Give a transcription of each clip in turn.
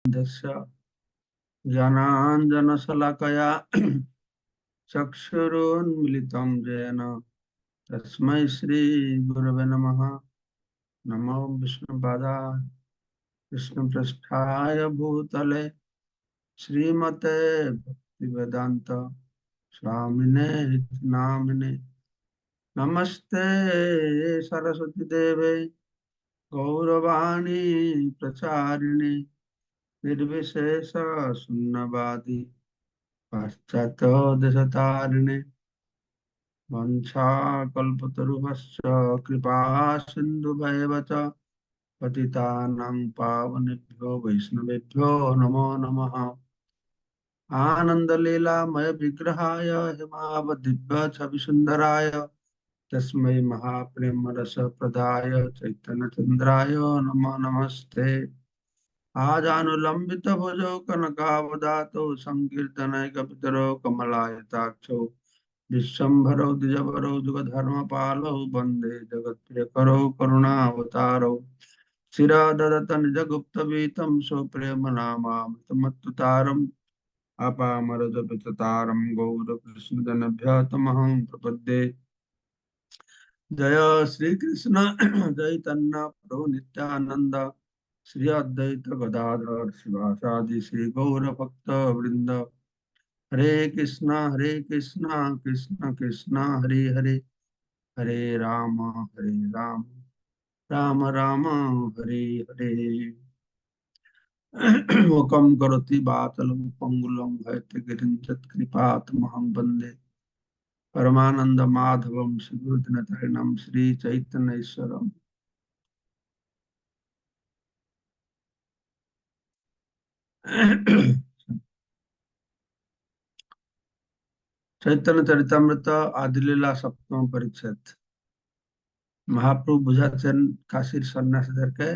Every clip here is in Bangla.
दस्य ज्ञानाञ्जनशलाकया चक्षुरुन्मिलितं येन तस्मै श्रीगुरवे नमः। नमो विष्णुपादाय कृष्णपृष्ठाय भूतले श्रीमते भक्तिवेदांत स्वामिने नामिने। नमस्ते सरस्वती देवे गौरवाणी प्रचारिणे निर्विशेष शून्यवादी पाश्चात्य देशतारिणे। वंशाकल्पतरुभश्च कृपा सिन्धुभैव च पतितानां पावनेभ्यो वैष्णवेभ्यो नमो नमः। आनन्दलीलामय विग्रहाय हेमावदिव्यछविसुन्दराय तस्मै महाप्रेमरसप्रदाय चैतन्यचन्द्राय नमो नमस्ते। आजानुलम्बितभुजौ कनकावदातौ सङ्कीर्तनैकपितरौ कमलायताक्षौ विश्वम्भरौ द्विजवरौ जुगधर्मपालौ वन्दे जगत्प्रियकरौ करुणावतारौ। शिराददत्त निजगुप्तवीतं स्वप्रेमनामामृतमत्तुतारम् अपामरजपिततारं गौरकृष्णजनभ्यः तमहं प्रपद्ये। जय श्री कृष्ण चैतन्य प्रभु नित्यानंद श्री अद्वैत गदाधर शिवासादि श्री गौर भक्त वृंद। हरे कृष्णा कृष्ण कृष्ण हरे हरे, हरे राम राम राम हरे हरे। मुकं करोति वाचालं पंगुलं भयते कृपातमहं वन्दे परमानंद माधवम श्रीगुरुदिनतरिणम श्री चैतन्येश्वरम। চৈতন্য চরিতামৃত আদিলীলা সপ্তম পরিচ্ছেদ। মহাপ্রভু বুঝাচ্ছেন কাশীর সন্ন্যাসীদেরকে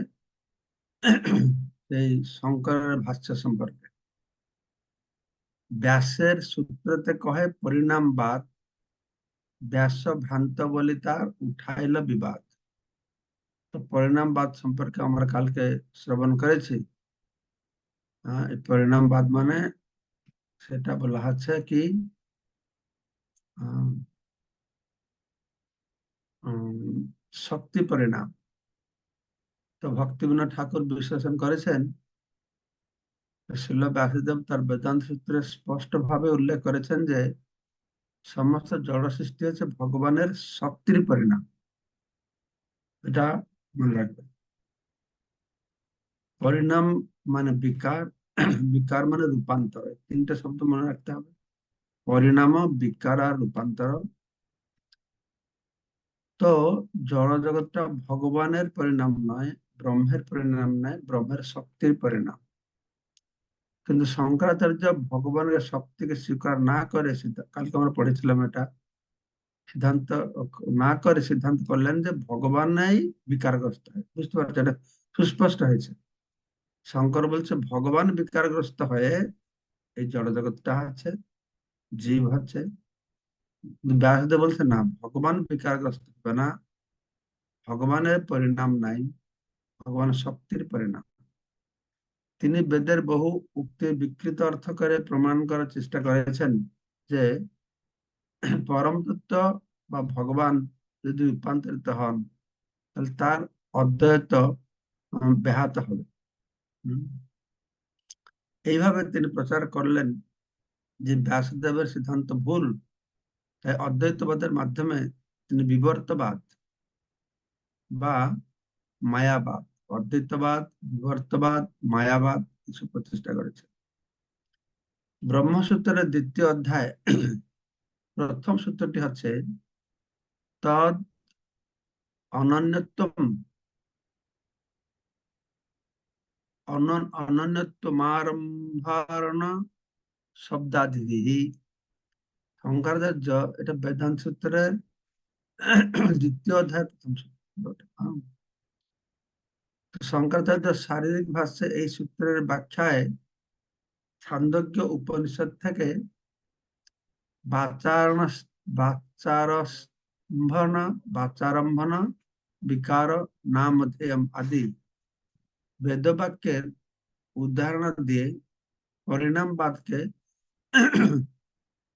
এই শঙ্করের ভাষ্য সম্পর্কে। ব্যাসের সূত্রতে কহে পরিণামবাদ, ব্যাস ভ্রান্ত বলি তার উঠাইল বিবাদ। তো পরিণামবাদ সম্পর্কে আমরা কালকে শ্রবণ করেছি। এই পরিণামবাদ মানে সেটা বলা হচ্ছে কি শক্তি পরিণাম। তো ভক্তিবিনোদ ঠাকুর বিশ্লেষণ করেছেন, শ্রীল ব্যাসদেব তার বেদান্ত সূত্রে স্পষ্ট ভাবে উল্লেখ করেছেন যে সমস্ত জড় সৃষ্টি হচ্ছে ভগবানের শক্তির পরিণাম। এটা মনে রাখবেন। পরিণাম মানে বিকার, বিকার মানে রূপান্তর। তিনটা শব্দ মনে রাখতে হবে, পরিণাম, বিকার আর রূপান্তর। তো জড় জগৎটা ভগবানের পরিণাম নয়, ব্রহ্মের পরিণাম নয়, ব্রহ্মের শক্তির পরিণাম। কিন্তু শঙ্করাচার্য ভগবানের শক্তিকে স্বীকার না করে, কালকে আমরা পড়েছিলাম এটা, সিদ্ধান্ত না করে সিদ্ধান্ত করলেন যে ভগবান নাই বিকারগ্রস্ত হয়। বুঝতে পারছো, এটা সুস্পষ্ট হয়েছে। শঙ্কর বলছে ভগবান বিকারগ্রস্ত হয়ে এই জড় জগৎটা আছে, জীব হচ্ছে। ব্যাসদেব বলছে না, ভগবান বিকারগ্রস্ত হবে না, ভগবানের পরিণাম নাই, ভগবানের শক্তির পরিণাম। তিনি বেদের বহু উক্তি বিকৃত অর্থ করে প্রমাণ করার চেষ্টা করেছেন যে পরম তত্ত্ব বা ভগবান যদি রূপান্তরিত হন তাহলে তার অদ্বৈত ব্যাহত হবে। এইভাবে তিনি প্রচার করলেন যে ব্যাসদেবের সিদ্ধান্ত ভুল, তাই অদ্বৈতবাদের মাধ্যমে তিনি বিবর্তবাদ বা মায়াবাদ, অদ্বৈতবাদ, বিবর্তবাদ, মায়াবাদ কিছু প্রতিষ্ঠা করেছে। ব্রহ্মসূত্রের দ্বিতীয় অধ্যায় প্রথম সূত্রটি হচ্ছে তদ অনন্যত্বম অনন্যত্বমারম্ভারণ শব্দাদিহি। শঙ্করাচার্য এটা বেদান্ত সূত্রের দ্বিতীয় অধ্যায় প্রথম সূত্র। শঙ্করাচার্য শারীরিক ভাষ্যে এই সূত্রের ব্যাখ্যায় ছান্দোগ্য উপনিষদ থেকে বাচারম্ভন বিকার নামধেয়ম আদি বেদবাক্যের উদাহরণ দিয়ে পরিণামবাদকে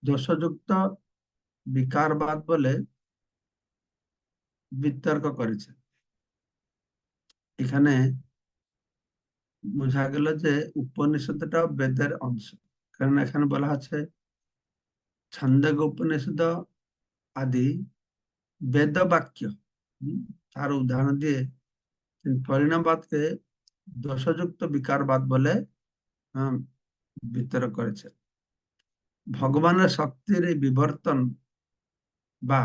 দোষযুক্ত বিকারবাদ বলে বিতর্ক করেছে। এখানে বোঝা গেল যে উপনিষদটাও বেদের অংশ, কারণ এখানে বলা আছে ছন্দগ উপনিষদ আদি বেদ বাক্য। তার উদাহরণ দিয়ে তিনি পরিণামবাদকে দোষযুক্ত বিকারবাদ বলে আহ, বিতর্ক করেছে। ভগবানের শক্তির এই বিবর্তন বা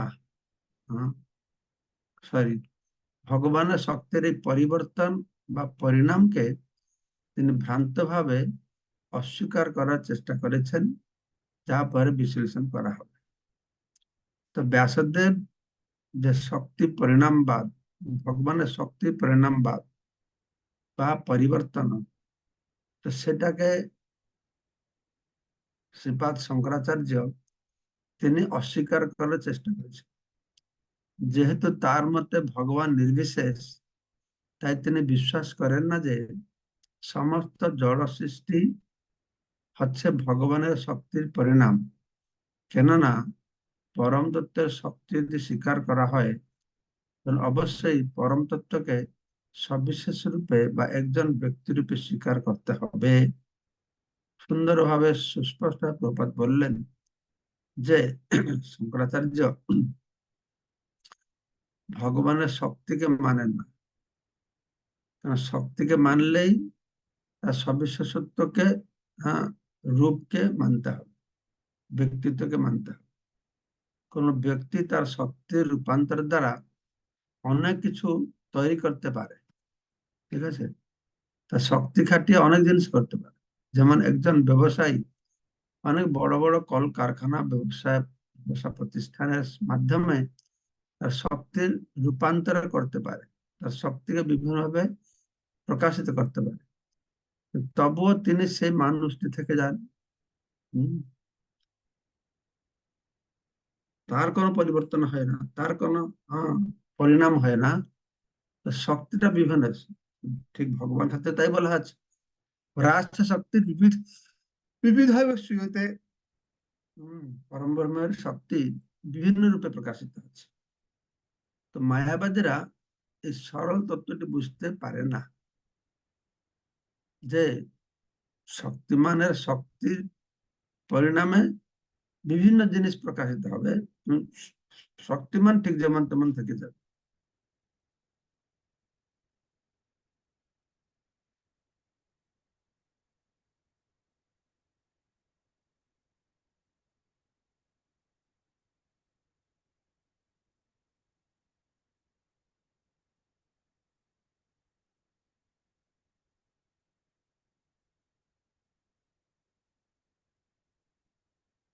সরি ভগবানের শক্তির এই পরিবর্তন বা পরিণামকে তিনি ভ্রান্তভাবে অস্বীকার করার চেষ্টা করেছেন, যা পরে বিশ্লেষণ করা হবে। তো ব্যাসদেব যে শক্তি পরিণামবাদ, ভগবানের শক্তি পরিণামবাদ বা পরিবর্তন, তো সেটাকে শ্রীপাদ শঙ্করাচার্য তিনি অস্বীকার করার চেষ্টা করেছেন। যেহেতু তার মতে ভগবান নির্বিশেষ, তাই তিনি বিশ্বাস করেন না যে সমস্ত জড় সৃষ্টি হচ্ছে ভগবানের শক্তির পরিণাম। কেননা পরম তত্ত্বের শক্তি যদি স্বীকার করা হয়, তাহলে অবশ্যই পরম তত্ত্বকে সবিশেষ রূপে বা একজন ব্যক্তিরূপে স্বীকার করতে হবে। সুন্দরভাবে সুস্পষ্ট প্রপাত বললেন যে শঙ্করাচার্য ভগবানের শক্তিকে মানেন না, কারণ শক্তিকে মানলেই তার সবিশেষত্বকে, হ্যাঁ, রূপকে মানতে হবে, ব্যক্তিত্বকে মানতে হবে। কোন ব্যক্তি তার শক্তির রূপান্তর দ্বারা অনেক কিছু তৈরি করতে পারে, ঠিক আছে, তার শক্তি খাটিয়ে অনেক জিনিস করতে পারে। যেমন একজন ব্যবসায়ী অনেক বড় বড় কলকারখানা ব্যবসা প্রতিষ্ঠানের মাধ্যমে তার শক্তির রূপান্তর করতে পারে, তার শক্তিকে বিভিন্নভাবে প্রকাশিত করতে পারে। তবুও তিনি সেই মানুষটি থেকে যান। হম, তার কোনো পরিবর্তন হয় না, তার কোনো পরিণাম হয় না। তো শক্তিটা বিভিন্ন, ঠিক ভগবান হাতে তাই বলা আছে রাষ্ট্র শক্তি বিবিধ বিবিধ শ্রীয়তে। পরম ব্রহ্মের শক্তি বিভিন্ন রূপে প্রকাশিত হচ্ছে। তো মায়াবাদীরা এই সরল তত্ত্বটি বুঝতে পারে না যে শক্তিমানের শক্তির পরিণামে বিভিন্ন জিনিস প্রকাশিত হবে। শক্তিমান ঠিক যেমন তেমন থেকে যাবে।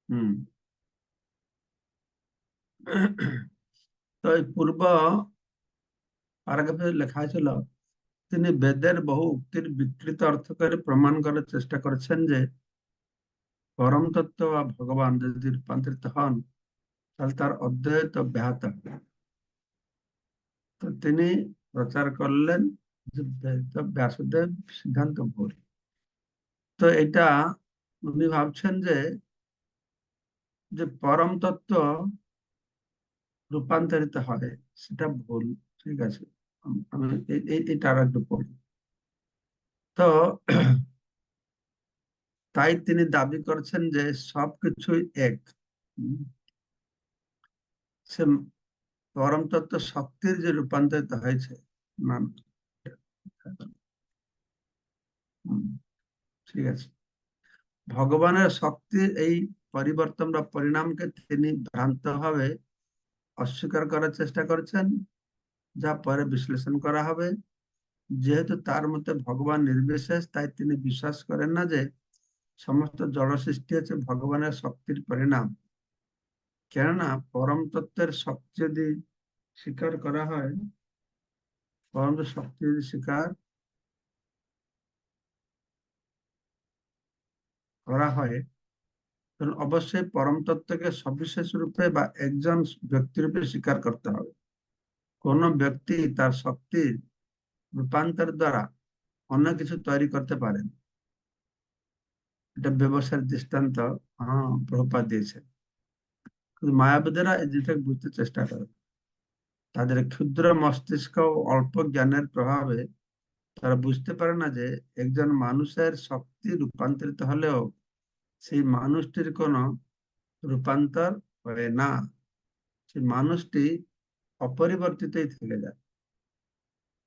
হম তো এই পূর্ব প্যারাগ্রাফে লেখা ছিল তিনি বেদের বহু উক্তির বিকৃত অর্থ করে প্রমাণ করার চেষ্টা করেছেন যে পরম তত্ত্ব বা ভগবান যদি রূপান্তরিত হন, তাহলে তার অদ্বৈত ব্যাহত হবে। তো তিনি প্রচার করলেন যে ব্যাসদেব সিদ্ধান্ত ভুল। তো এটা উনি ভাবছেন যে যে পরম তত্ত্ব রূপান্তরিত হয়, সেটা ভুল। ঠিক আছে, আমি এটা আর একটু পড়ি। তো তাই তিনি দাবি করছেন যে সবকিছুই এক। উম, সে পরম তত্ত্ব শক্তির যে রূপান্তরিত হয়েছে, না না, হুম, ঠিক আছে, ভগবানের শক্তির এই পরিবর্তন বা পরিণামকে তিনি ভ্রান্তভাবে অস্বীকার করার চেষ্টা করছেন, যা পরে বিশ্লেষণ করা হবে। যেহেতু তার মতে ভগবান নির্বিশেষ, তাই তিনি বিশ্বাস করেন না যে সমস্ত জড় সৃষ্টি হচ্ছে ভগবানের শক্তির পরিণাম। কেননা পরম তত্ত্বের শক্তি যদি স্বীকার করা হয়, পরম শক্তি যদি স্বীকার করা হয়, তাহলে অবশ্যই পরম তত্ত্বকে সবিশেষ রূপে বা একজন ব্যক্তিরূপে স্বীকার করতে হবে। কোন ব্যক্তি তার শক্তির রূপান্তর দ্বারা অন্য কিছু তৈরি করতে পারেন, এটা ব্যবসার দৃষ্টান্ত প্রভুপাদ দিয়েছে। কিন্তু মায়াবাদীরা এই জিনিসটাকে বুঝতে চেষ্টা করে। তাদের ক্ষুদ্র মস্তিষ্ক ও অল্প জ্ঞানের প্রভাবে তারা বুঝতে পারে না যে একজন মানুষের শক্তি রূপান্তরিত হলেও সেই মানুষটির কোনো রূপান্তর হয় না। সেই মানুষটি অপরিবর্তিতই থেকে যায়।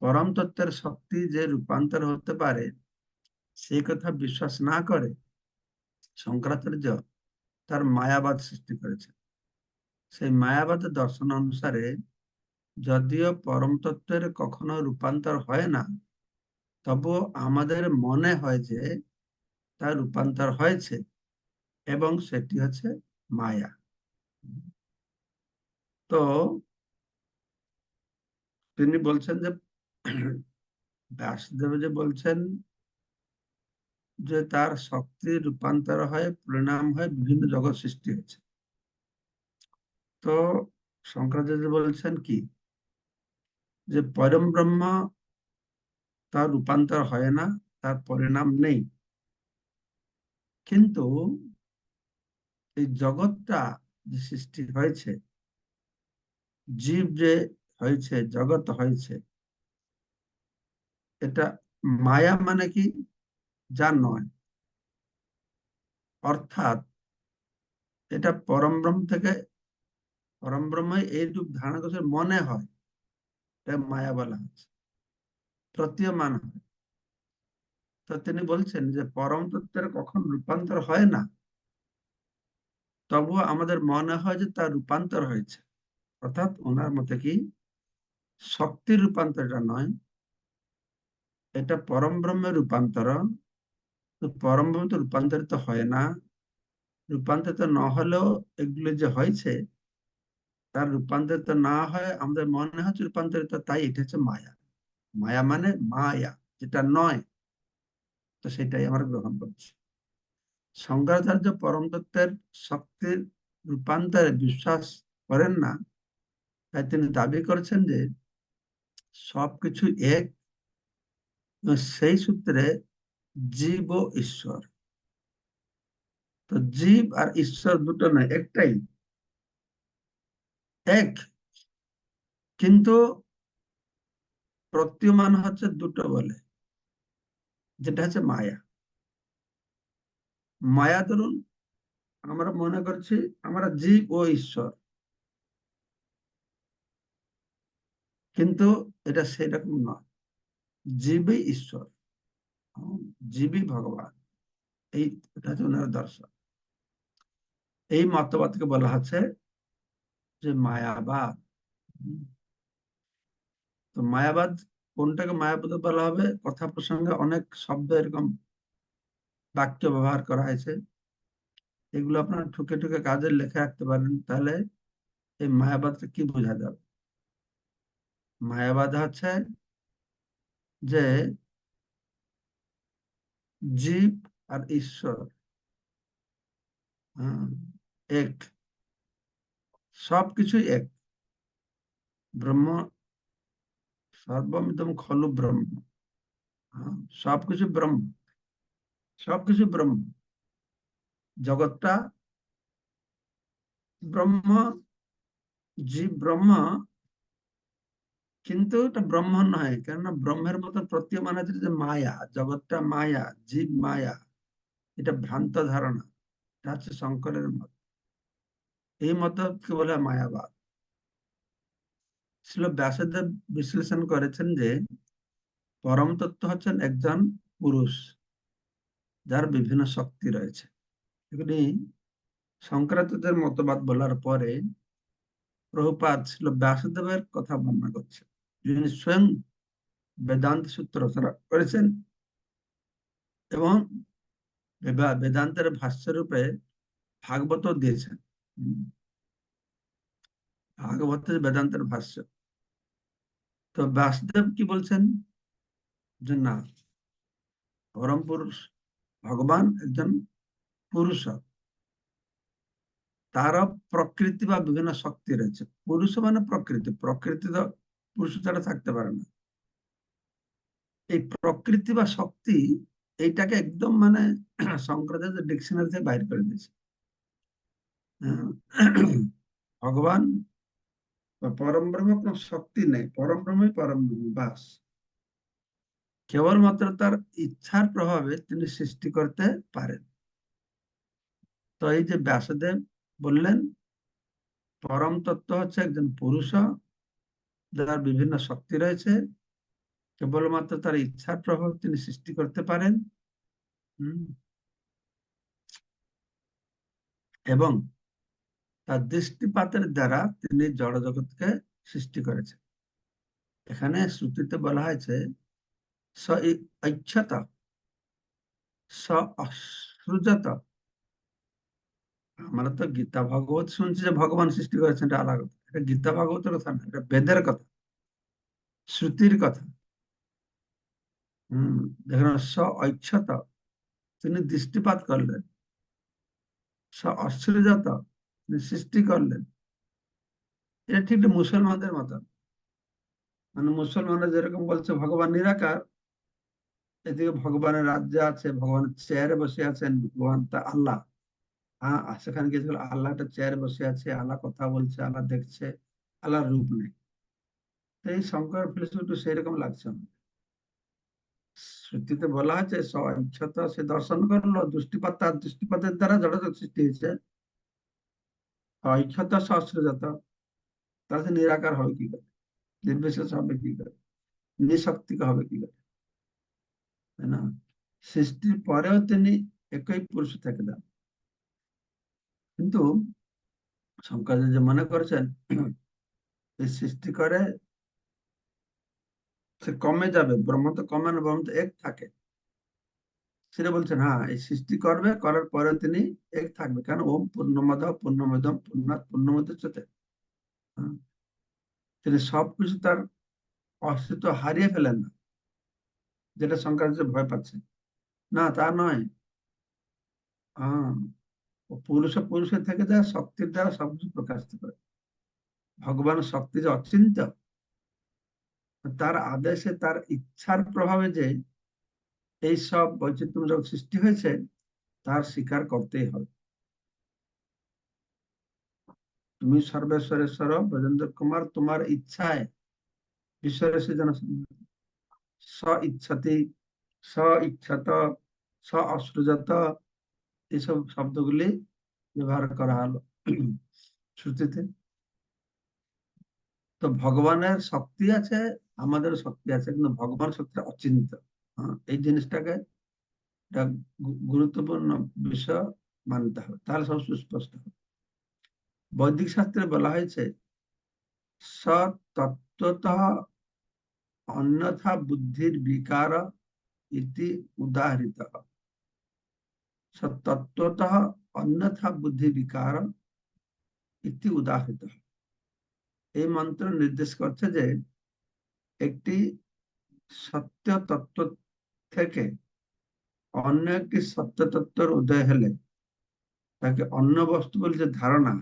পরম তত্ত্বের শক্তি যে রূপান্তর হতে পারে সেই কথা বিশ্বাস না করে শঙ্করাচার্য তার মায়াবাদ সৃষ্টি করেছে। সেই মায়াবাদের দর্শন অনুসারে যদিও পরম তত্ত্বের কখনো রূপান্তর হয় না, তবুও আমাদের মনে হয় যে তার রূপান্তর হয়েছে, এবং সেটি হচ্ছে মায়া। তো তিনি বলছেন যে ব্যাসদেব যে বলছেন যে তার শক্তির রূপান্তর হয়, পরিণাম হয়, বিভিন্ন জগৎ সৃষ্টি হয়েছে। তো শঙ্করাচার্য বলছেন কি, যে পরম ব্রহ্ম তার রূপান্তর হয় না, তার পরিণাম নেই। কিন্তু এই জগৎটা যে সৃষ্টি হয়েছে, জীব যে হয়েছে, জগৎ হয়েছে, এটা মায়া মানে কি, যা নয়। অর্থাৎ এটা পরম ব্রহ্ম থেকে, পরম ব্রহ্মই এই রূপ ধারণ করছে মনে হয়, এটা মায়া বলা হচ্ছে, প্রতীয়মান হয়। তো তিনি বলছেন যে পরম তত্ত্বের কখন রূপান্তর হয় না, তবুও আমাদের মনে হয় যে তার রূপান্তর হয়েছে। অর্থাৎ ওনার মতে কি, শক্তির রূপান্তর এটা নয়, এটা পরম ব্রহ্মের রূপান্তরণ। তো পরম ব্রহ্ম তো রূপান্তরিত হয় না, রূপান্তরিত না হলেও এগুলো যে হয়েছে, তার রূপান্তরিত না হয় আমাদের মনে হচ্ছে রূপান্তরিত, তাই এটা হচ্ছে মায়া। মায়া মানে মায়া, যেটা নয়, তো সেটাই আমরা গ্রহণ করছি। শঙ্করাচার্য পরম তত্ত্বের শক্তির রূপান্তরে বিশ্বাস করেন না, তাই তিনি দাবি করেছেন যে সবকিছু এক, সেই সূত্রে জীব ও ঈশ্বর। তো জীব আর ঈশ্বর দুটো নয়, একটাই, এক, কিন্তু প্রতীয়মান হচ্ছে দুটো বলে, যেটা হচ্ছে মায়া। মায়া ধরুন আমরা মনে করছি আমরা জীব ও ঈশ্বর, কিন্তু এটা সেরকম নয়। জীবই ঈশ্বর, জীবই ভগবান, এই এটা হচ্ছে ওনার দর্শন। এই মতবাদকে বলা হচ্ছে যে মায়াবাদ। তো মায়াবাদ কোনটাকে মায়াবাদ বলা হবে, কথা প্রসঙ্গে অনেক শব্দ এরকম বাক্য ব্যবহার করা হয়েছে, এগুলো আপনারা ঠুকে ঠুকে কাজে লেখে রাখতে পারেন, তাহলে এই মায়াবাদটা কি বোঝা যাবে। মায়াবাদ হচ্ছে যে জীব আর ঈশ্বর হ্যাঁ, এক, সবকিছুই এক। ব্রহ্ম সর্বমিদম খলু ব্রহ্ম, হ্যাঁ, সবকিছু ব্রহ্ম, সবকিছু ব্রহ্ম, জগৎটা ব্রহ্ম, জীব ব্রহ্ম, কিন্তু এটা ব্রহ্ম নয়, কেননা ব্রহ্মের মতো প্রতীয়মান আছে যে মায়া, জগৎটা মায়া, জীব মায়া, এটা ভ্রান্ত ধারণা। এটা হচ্ছে শঙ্করের মত, এই মতকে বলে মায়াবাদ। ছিল ব্যাসদেব বিশ্লেষণ করেছেন যে পরম তত্ত্ব হচ্ছেন একজন পুরুষ, যার বিভিন্ন শক্তি রয়েছে। এগুলি শঙ্করাচার্যের মতবাদ বলার পরে প্রভুপাদ ছিল ব্যাসদেবের কথা বর্ণনা করছে, যিনি স্বয়ং বেদান্ত সূত্র রচনা করেছেন এবং বেদান্তের ভাষ্য রূপে ভাগবত দিয়েছেন। ভাগবত বেদান্তের ভাষ্য। তো ব্যাসদেব কি বলছেন, যে না, পরম পুরুষ ভগবান একজন পুরুষ, তারও প্রকৃতি বা বিভিন্ন শক্তি রয়েছে। পুরুষ মানে প্রকৃতি, প্রকৃতি তো পুরুষ ছাড়া থাকতে পারে না। এই প্রকৃতি বা শক্তি, এইটাকে একদম মানে শঙ্করাচার্য ডিকশনারি থেকে বাইর করে দিয়েছে। ভগবান বা পরম ব্রহ্ম কোনো শক্তি নেই, পরম ব্রহ্মই পরম ব্রহ্ম, বাস। কেবলমাত্র তার ইচ্ছার প্রভাবে তিনি সৃষ্টি করতে পারেন। তো এই যে ব্যাসদেব বললেন পরম তত্ত্ব হচ্ছে একজন পুরুষ, যার বিভিন্ন শক্তি রয়েছে, কেবলমাত্র তার ইচ্ছার প্রভাবে তিনি সৃষ্টি করতে পারেন। হুম, এবং তার দৃষ্টিপাতের দ্বারা তিনি জড় জগৎকে সৃষ্টি করেছেন। এখানে শ্রুতিতে বলা হয়েছে স ইচ্ছাত স অসৃজত। আমরা তো গীতা ভাগবত শুনছি যে ভগবান সৃষ্টি করেছেন, এটা আলাদা কথা। এটা গীতা ভাগবতের কথা না, এটা বেদের কথা, শ্রুতির কথা। হম, দেখেন স ঐচ্ছত, তিনি দৃষ্টিপাত করলেন। স অসৃজত, তিনি সৃষ্টি করলেন। এটা ঠিক মুসলমানদের মতো, মানে মুসলমানরা যেরকম বলছে ভগবান নিরাকার, এদিকে ভগবানের রাজ্য আছে, ভগবানের চেয়ারে বসে আছেন, ভগবান তা আল্লাহ। হ্যাঁ, সেখানে গিয়েছিল আল্লাহ একটা চেয়ারে বসে আছে, আল্লাহ কথা বলছে, আল্লাহ দেখছে, আল্লাহর রূপ নেই। তো এই শঙ্কর ফিলোসফি সেরকম লাগছে আমার। শ্রুতিতে বলা হয়েছে স্বইচ্ছাত সে দর্শন করলো, দৃষ্টিপাত, তার দৃষ্টিপাতের দ্বারা জড়জগৎ সৃষ্টি হয়েছে। অইচ্ছাত সহস্রজাত, তাহলে সে নিরাকার হবে কি করে, নির্বিশেষ হবে কি করে, নিঃশক্তিক হবে কি করে, তাই না? সৃষ্টির পরেও তিনি একই পুরুষ থেকে যান। কিন্তু শঙ্করাচার্য মনে করেছেন এই সৃষ্টি করে সে কমে যাবে, ব্রহ্ম তো কমে না, ব্রহ্ম তো এক থাকে। সেটা বলছেন, হ্যাঁ এই সৃষ্টি করবে, করার পরে তিনি এক থাকবে, কারণ ওম পূর্ণমদ পূর্ণমিদম পূর্ণাৎ পূর্ণমুদচ্যতে। হ্যাঁ, তিনি সবকিছু তার অস্তিত্ব হারিয়ে ফেলেন না, যেটা শঙ্করাচার্য ভয় পাচ্ছে। না, তা নয়। হ্যাঁ, ও পুরুষে থেকে যায়, শক্তির দ্বারা সবকিছু প্রকাশিত করে। ভগবানের শক্তি যে অচিন্ত, তার আদেশে, তার ইচ্ছার প্রভাবে যে এই সব বৈচিত্র্য জগৎ সৃষ্টি হয়েছে, তার স্বীকার করতেই হবে। তুমি সর্বেশ্বরেশ্বর ব্রজেন্দ্র কুমার, তোমার ইচ্ছায় ঈশ্বরের সৃজন, স ইচ্ছাতি, স ইচ্ছাত, স অসৃজত, এইসব শব্দগুলি ব্যবহার করা হলো শ্রুতিতে। তো ভগবানের শক্তি আছে, আমাদের শক্তি আছে, কিন্তু ভগবান শক্তি অচিন্ত। এই জিনিসটাকে একটা গুরুত্বপূর্ণ বিষয় মানতে হবে, তাহলে সব সুস্পষ্ট হবে। বৈদিক শাস্ত্রে বলা হয়েছে স তত্ত্বতঃ অন্যথা বুদ্ধির বিকার ইতি উদাহৃত। স তত্ত্বতঃ অন্যথা বুদ্ধি বিকার ইতি উদাহৃত। এই মন্ত্র নির্দেশ করছে যে একটি সত্য তত্ত্ব থেকে অন্য একটি সত্য তত্ত্বের উদয় হলে তাকে অন্য বস্তু বলে যে ধারণা,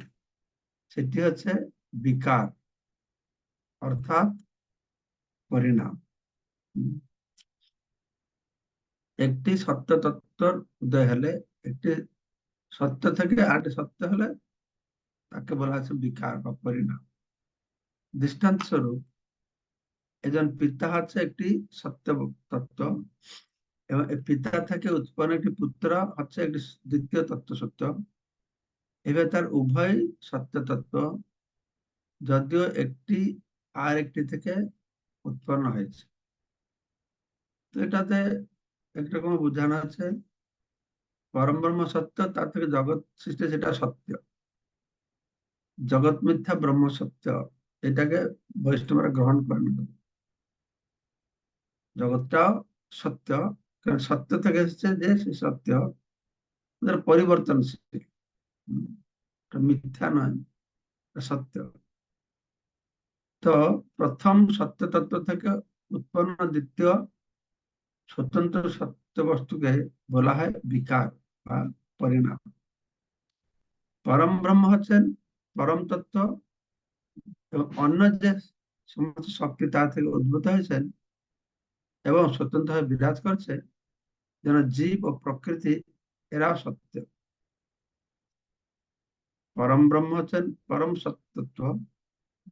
সেটি হচ্ছে বিকার, অর্থাৎ পরিণাম। একটি সত্য তত্ত্বর উদয় হলে, একটি সত্য থেকে আরেকটি সত্য হলে তাকে বলা হচ্ছে বিকার বা পরিণাম। দৃষ্টান্ত স্বরূপ, একজন পিতা হচ্ছে একটি সত্য তত্ত্ব, এবং এই পিতা থেকে উৎপন্ন একটি পুত্র হচ্ছে একটি দ্বিতীয় তত্ত্ব সত্য। এবার তার উভয় সত্য তত্ত্ব, যদিও একটি আর একটি থেকে উৎপন্ন হয়েছে। তো এটাতে একরকম বোঝানো আছে পরম ব্রহ্ম সত্য, তার থেকে জগৎ সৃষ্টি, সেটা সত্য। জগৎ মিথ্যা, ব্রহ্ম সত্য, এটাকে বৈষ্ণবরা গ্রহণ করেন। জগৎটাও সত্য, কারণ সত্য থেকে এসেছে, যে সে সত্য পরিবর্তনশীল। হম, এটা মিথ্যা নয়, এটা সত্য। তো প্রথম সত্য তত্ত্ব থেকে উৎপন্ন দ্বিতীয় স্বতন্ত্র সত্য বস্তুকে বলা হয় বিকার বা পরিণাম। পরম ব্রহ্ম হচ্ছেন পরম তত্ত্ব, এবং অন্য যে সমস্ত শক্তি তা থেকে উদ্ভূত হয়েছেন এবং স্বতন্ত্রভাবে বিরাজ করছে, যেন জীব ও প্রকৃতি এরাও সত্য। পরম ব্রহ্ম হচ্ছেন পরম সত্যত্ব।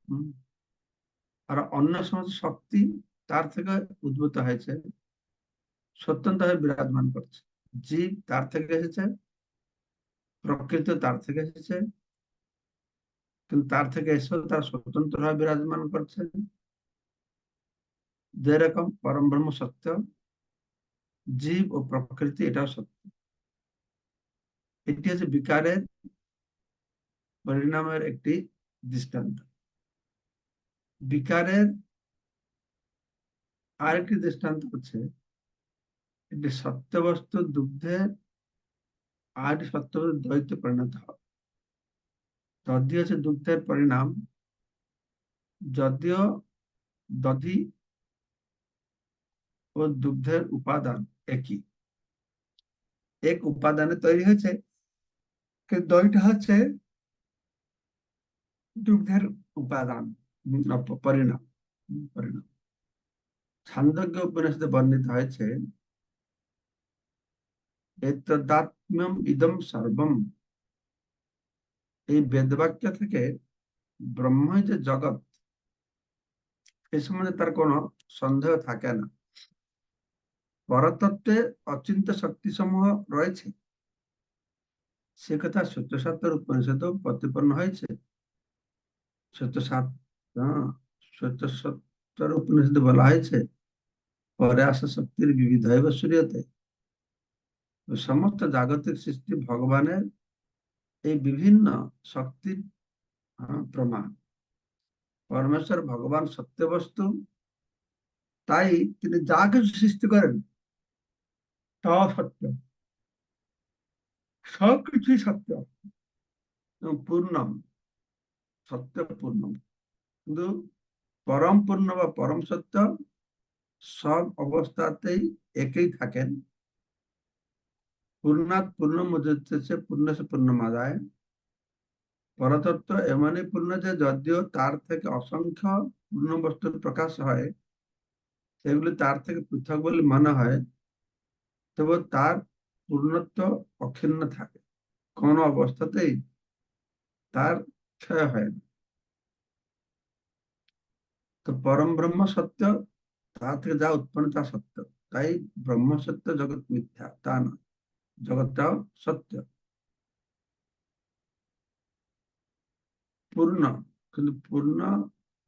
হুম। আর অন্য সমস্ত শক্তি তার থেকে উদ্ভূত হয়েছে, সত্যন্ত হয়ে বিরাজমান করছে। জীব তার থেকে এসেছে, প্রকৃতি তার থেকে এসেছে, কিন্তু তার থেকে এসেও তার স্বতন্ত্র ভাবে বিরাজমান করছে। যেরকম পরম ব্রহ্ম সত্য, জীব ও প্রকৃতি এটাও সত্য। এটি হচ্ছে বিকারের পরিণামের একটি দৃষ্টান্ত। বিকারের আরেকটি দৃষ্টান্ত হচ্ছে, একটি সত্য বস্তু দুগ্ধে আরেকটি সত্য বস্তু দইতে পরিণত হয়। দধি হচ্ছে দুগ্ধের পরিণাম, যদিও দধি ও দুগ্ধের উপাদান একই, এক উপাদানে তৈরি হয়েছে, কিন্তু দইটা হচ্ছে দুগ্ধের উপাদান, পরিণাম। পরিণাম। ছান্দোগ্য উপনিষদে বর্ণিত হয়েছে, এতদাত্ম্যম ইদম সর্বম, এই বেদবাক্য থেকে ব্রহ্মই যে জগৎ, এ সম্বন্ধে তার কোনো সন্দেহ থাকে না। পরতত্ত্বে অচিন্ত্য শক্তি সমূহ রয়েছে, সে কথা সত্য সত্যের উপনিষদেও প্রতিপন্ন হয়েছে। সত্য সাত, হ্যাঁ, সত্য সত্যের উপনিষদে বলা হয়েছে, পরে আসা শক্তির বিবিধ হইব সূর্যতে। সমস্ত জাগতিক সৃষ্টি ভগবানের এই বিভিন্ন শক্তির প্রমাণ। পরমেশ্বর ভগবান সত্য বস্তু, তাই তিনি যা কিছু সৃষ্টি করেন তাও সত্য, সবকিছুই সত্য এবং পূর্ণম, সত্য পূর্ণম। কিন্তু পরম পূর্ণ বা পরম সত্য সব অবস্থাতেই একই থাকেন। পূর্ণাৎ পূর্ণ মুদ্রিতেছে পূর্ণস্য পূর্ণমাদায়। পরতত্ত্ব এমনই পূর্ণ যে যদিও তার থেকে অসংখ্য পূর্ণ বস্তুর প্রকাশ হয়, সেগুলি তার থেকে পৃথক বলে মনে হয়, তবে তার পূর্ণত্ব অক্ষুণ্ণ থাকে, কোন অবস্থাতেই তার ক্ষয় হয় না। তো পরম ব্রহ্ম সত্য, তা থেকে যা উৎপন্ন তা সত্য। তাই ব্রহ্ম সত্য, জগৎ মিথ্যা তা নয়, জগৎটাও সত্য, পূর্ণ। কিন্তু পূর্ণ,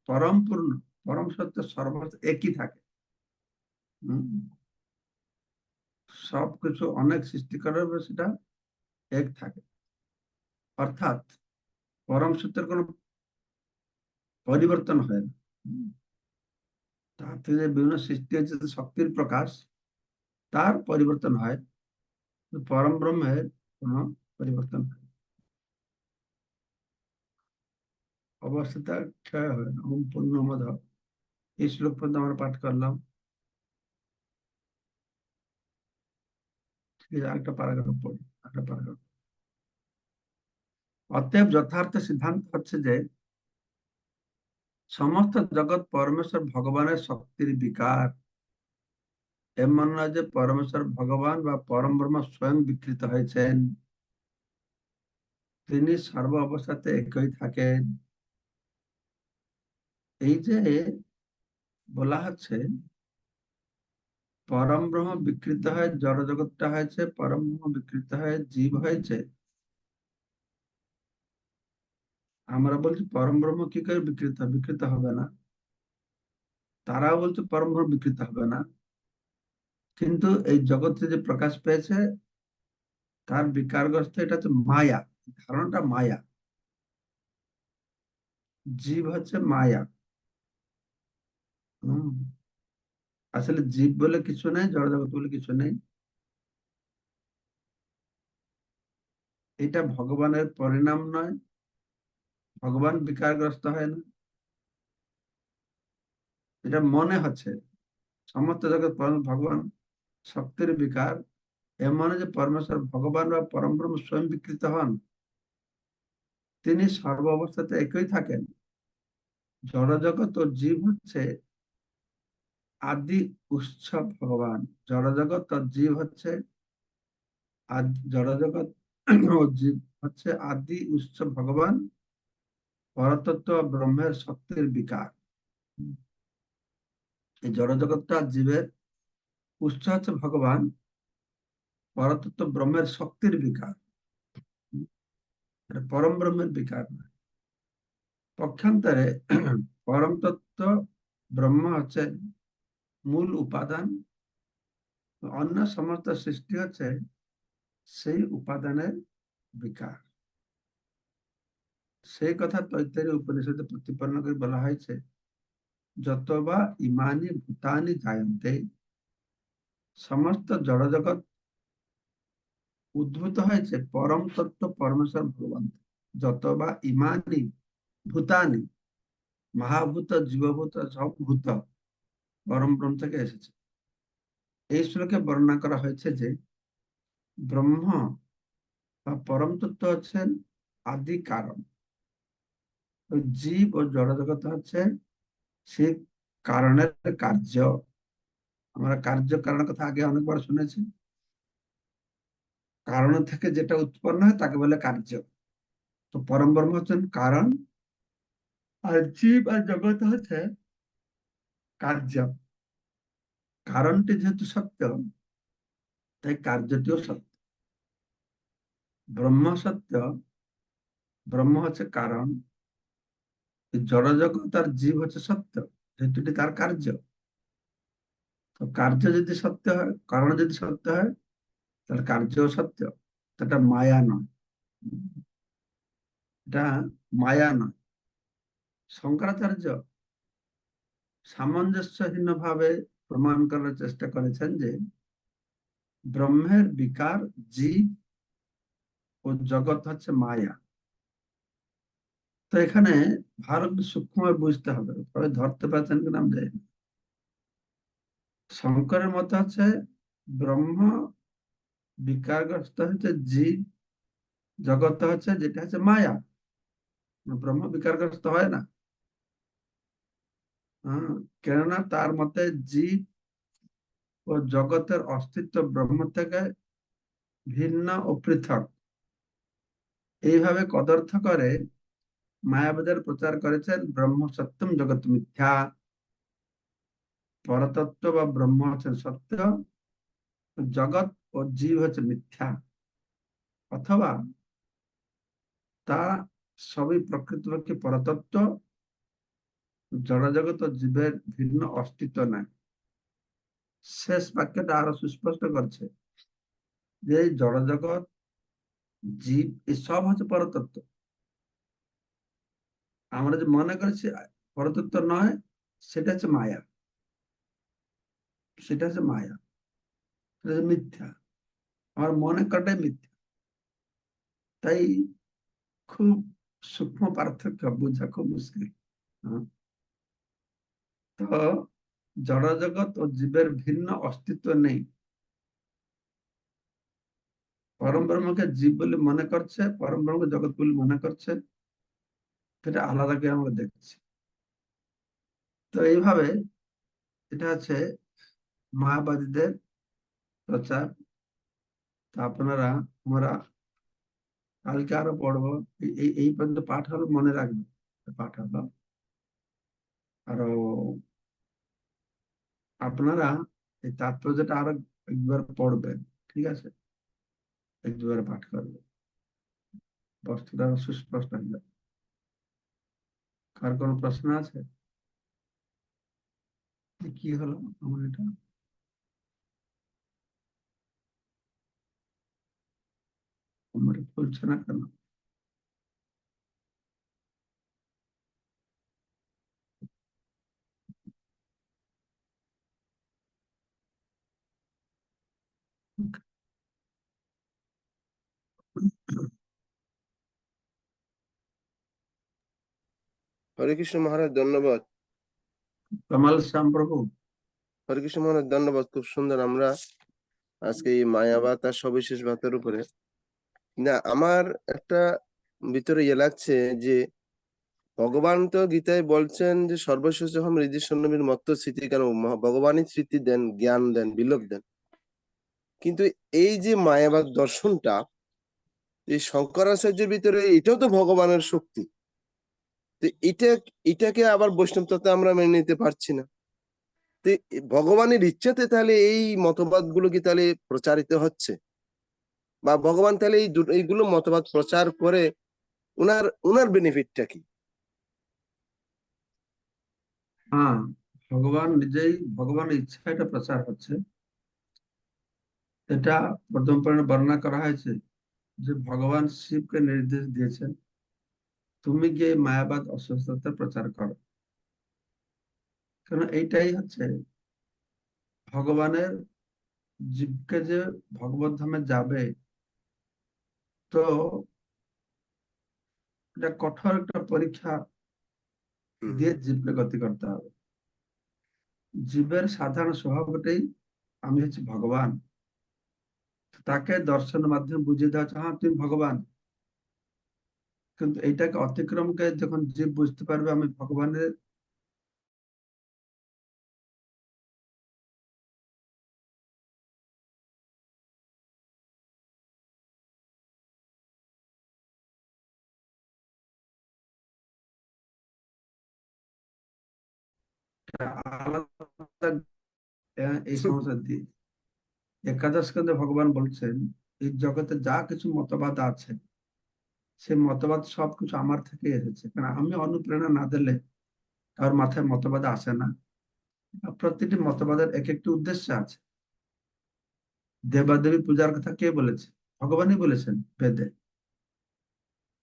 পরম পূর্ণ, পরম সত্য সর্বত্র একই থাকে। হম। সবকিছু অনেক সৃষ্টি করার পর সেটা এক থাকে, অর্থাৎ পরম সত্যের কোনো পরিবর্তন হয় না। হম। তার থেকে যে বিভিন্ন সৃষ্টি হচ্ছে, যে শক্তির প্রকাশ, তার পরিবর্তন হয়, কিন্তু পরম ব্রহ্মের কোনো পরিবর্তন হয় না। অবস্থা ক্ষয় হয় না। ওম পূর্ণমদ, এই শ্লোক পর্যন্ত আমরা পাঠ করলাম। ঠিক আছে, আরেকটা প্যারাগ্রাফ পড়ি, আরেকটা প্যারাগ্রাফ। অতএব যথার্থ সিদ্ধান্ত হচ্ছে যে সমস্ত জগৎ পরমেশ্বর ভগবানের শক্তির বিকার। এমন নয় যে পরমেশ্বর ভগবান বা পরম ব্রহ্ম স্বয়ং বিকৃত হয়েছেন, তিনি সর্ব অবস্থাতে একই থাকেন। এই যে বলা হচ্ছে পরম ব্রহ্ম বিকৃত হয়ে জড় জগৎটা হয়েছে, পরম ব্রহ্ম বিকৃত হয়ে জীব হয়েছে। আমরা বলছি পরম ব্রহ্ম কি করে বিকৃত হবে? বিকৃত হবে না। তারাও বলছে পরম ব্রহ্ম বিকৃত হবে না। কিন্তু এই জগতে যে প্রকাশ পেয়েছে, তার বিকারগ্রস্ত, এটা হচ্ছে মায়া, ধারণাটা মায়া। জীব হচ্ছে মায়া। হম। আসলে জীব বলে কিছু নেই, জড়জগৎ বলে কিছু নেই। এটা ভগবানের পরিণাম নয়, ভগবান বিকারগ্রস্ত হয় না। এটা মনে হচ্ছে সমস্ত জগৎ ভগবান শক্তির বিকার, এর মানে যে পরমেশ্বর ভগবান বা পরম ব্রহ্ম স্বয়ং বিকৃত হন, তিনি সর্ব অবস্থাতে একই থাকেন। জড়জগৎ ও জীব হচ্ছে আদি উৎস ভগবান। জড়জগৎ ও জীব হচ্ছে জড়জগৎ ও জীব হচ্ছে আদি উৎস ভগবান, পরতত্ত্ব ব্রহ্মের শক্তির বিকার। এই জড়জগৎটা জীবের উৎস হচ্ছে ভগবান, পরতত্ত্ব ব্রহ্মের শক্তির বিকার। এটা পরম ব্রহ্মের বিকার না। পক্ষান্তরে পরম তত্ত্ব ব্রহ্ম হচ্ছে মূল উপাদান, অন্য সমস্ত সৃষ্টি হচ্ছে সেই উপাদানের বিকার। সেই কথা তৈত্তরীয় উপনিষদে প্রতিপন্ন করে বলা হয়েছে, যতবা ইমানি ভূতানি জায়ন্তে, সমস্ত জড়জগৎ উদ্ভূত হয়েছে পরম তত্ত্ব পরমেশ্বর ভগবান। যতবা ইমানি ভূতানি, মহাভূত জীবভূত সব ভূত পরম ব্রহ্ম থেকে এসেছে। এই শ্লোকে বর্ণনা করা হয়েছে যে ব্রহ্ম বা পরম তত্ত্ব হচ্ছেন আদি কারণ, ওই জীব ও জড়জগৎ হচ্ছে সেই কারণের কার্য। আমরা কার্য কারণের কথা আগে অনেকবার শুনেছি। কারণ থেকে যেটা উৎপন্ন হয় তাকে বলে কার্য। তো পরম ব্রহ্ম হচ্ছেন কারণ, আর জীব আর জগৎ হচ্ছে কার্য। কারণটি যেহেতু সত্য, তাই কার্যটিও সত্য। ব্রহ্ম সত্য, ব্রহ্ম হচ্ছে কারণ, জড়জগৎ আর জীব হচ্ছে সত্য, যেহেতু এটি তার কার্য। তো কার্য যদি সত্য হয়, কারণ যদি সত্য হয়, তাহলে কার্যও সত্য। এটা মায়া নয়, এটা মায়া নয়। শঙ্করাচার্য সামঞ্জস্যহীন ভাবে প্রমাণ করার চেষ্টা করেছেন যে ব্রহ্মের বিকার জীব ও জগৎ হচ্ছে মায়া। তো এখানে ভালো সূক্ষ্ম বুঝতে হবে, তবে ধরতে পারছেন কিনা আমি জানি না। শঙ্করের মতে হচ্ছে ব্রহ্ম বিকারগ্রস্ত হচ্ছে জীব, জগৎ হচ্ছে যেটা হচ্ছে মায়া। ব্রহ্ম বিকারগ্রস্ত হয় না। কেননা তার মতে জীব ও জগতের অস্তিত্ব ব্রহ্ম থেকে ভিন্ন ও পৃথক। এইভাবে কদর্থ করে মায়াবাদের প্রচার করেছেন ব্রহ্ম সত্যম জগৎ মিথ্যা। পরতত্ত্ব বা ব্রহ্ম হচ্ছেন সত্য, জগৎ ও জীব হচ্ছে মিথ্যা। অথবা তা সবই প্রকৃতপক্ষে পরতত্ত্ব, জড়জগৎ ও জীবের ভিন্ন অস্তিত্ব নাই। শেষ বাক্যটা আরো সুস্পষ্ট করছে যে জড়জগৎ জীব এসব হচ্ছে পরতত্ত্ব। আমরা যে মনে করছি পরতত্ত্ব নয়, সেটা হচ্ছে মায়া, সেটা হচ্ছে মায়া, সেটা হচ্ছে মিথ্যা। আমার মনে করাটাই মিথ্যা। তাই খুব সূক্ষ্ম পার্থক্য বোঝা খুব মুশকিল। হ্যাঁ? তো জড়জগৎ ও জীবের ভিন্ন অস্তিত্ব নেই। পরম ব্রহ্মকে জীব বলে মনে করছে, পরম ব্রহ্মকে জগৎ বলে মনে করছে, সেটা আলাদা করে আমরা দেখছি। তো এইভাবে এটা হচ্ছে মায়াবাদীদের প্রচার। তা আপনারা, আমরা কালকে আরো পড়বো। এই পর্যন্ত পাঠ হলো, মনে রাখবে পাঠ হলো। আরো আপনারা এই তাৎপর্যটা আরো একবার পড়বেন, ঠিক আছে? এক দুবার পাঠ করবেন, বস্তুটা আরো সুস্পষ্ট হয়ে যাবে। কার কোনো প্রশ্ন আছে? কি হলো আমার এটা? আমার বলছে না কেন? হরে কৃষ্ণ মহারাজ, ধন্যবাদ। কমল শ্যাম প্রভু। হরে কৃষ্ণ মহারাজ, ধন্যবাদ। খুব সুন্দর। আমরা আজকে এই মায়াবাদ আর সবিশেষ বাতের উপরে, না আমার একটা ভিতরে ইয়ে লাগছে যে ভগবান তো গীতায় বলছেন যে সর্বশেষহম হৃদি সন্নবীর মত্ত স্মৃতি, কেন ভগবানই স্মৃতি দেন, জ্ঞান দেন, বিলোক দেন। কিন্তু এই যে মায়াবাদ দর্শনটা, এই শঙ্করাচার্যের ভিতরে, এটাও তো ভগবানের শক্তি। তো এটাকে আবার বৈষ্ণব তত্ত্বে আমরা মেনে নিতে পারছি না। তো ভগবানের ইচ্ছাতে তাহলে এই মতবাদ গুলো কি তাহলে প্রচারিত হচ্ছে, বা ভগবান তাহলে এইগুলো মতবাদ প্রচার করে উনার উনার বেনিফিটটা কি? হ্যাঁ, ভগবান নিজেই, ভগবানের ইচ্ছা এটা প্রচার হচ্ছে। এটা প্রথম পুরাণে বর্ণনা করা হয়েছে যে ভগবান শিবকে নির্দেশ দিয়েছেন, তুমি গিয়ে মায়াবাদ অসুস্থতা প্রচার করো। কারণ এইটাই হচ্ছে ভগবানের, জীবকে যে ভগবত ধামে যাবে, তো এটা কঠোর একটা পরীক্ষা হুম। দিয়ে জীবকে গতি করতে হবে। জীবের সাধারণ স্বভাবটাই আমি হচ্ছে ভগবান, তাকে দর্শনের মাধ্যমে বুঝিয়ে দেওয়া হচ্ছে হ্যাঁ তুমি ভগবান। কিন্তু এইটাকে অতিক্রম করে যখন জীব বুঝতে পারবে আমি ভগবানের, আলাদা এই সমস্যা দিয়ে একাদশ স্কন্ধে ভগবান বলছেন এই জগতে যা কিছু মতবাদ আছে, সেই মতবাদ সবকিছু আমার থেকে এসেছে। কারণ আমি অনুপ্রেরণা না দিলে কারোর মাথায় মতবাদ আসে না। আর প্রতিটি মতবাদের এক একটি উদ্দেশ্য আছে। দেবাদেবী পূজার কথা কে বলেছে? ভগবানই বলেছেন বেদে।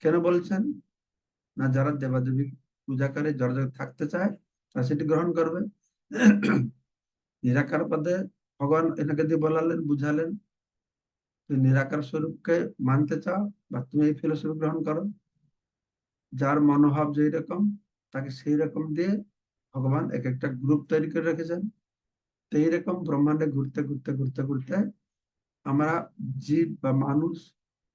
কেন বলছেন? না, যারা দেবাদেবী পূজা করে, যারা যারা থাকতে চায়, তারা সেটি গ্রহণ করবে। নিরাকার পদে ভগবান এনাকে দিয়ে বলালেন, বুঝালেন, তুমি নিরাকার স্বরূপকে মানতে চাও বা তুমি এই ফিলোসফি গ্রহণ করো। যার মনোভাব যেই রকম, তাকে সেই রকম দিয়ে ভগবান এক একটা গ্রুপ তৈরি করে রেখেছেন। তো এইরকম ব্রহ্মাণ্ডে ঘুরতে ঘুরতে ঘুরতে ঘুরতে আমরা, জীব বা মানুষ,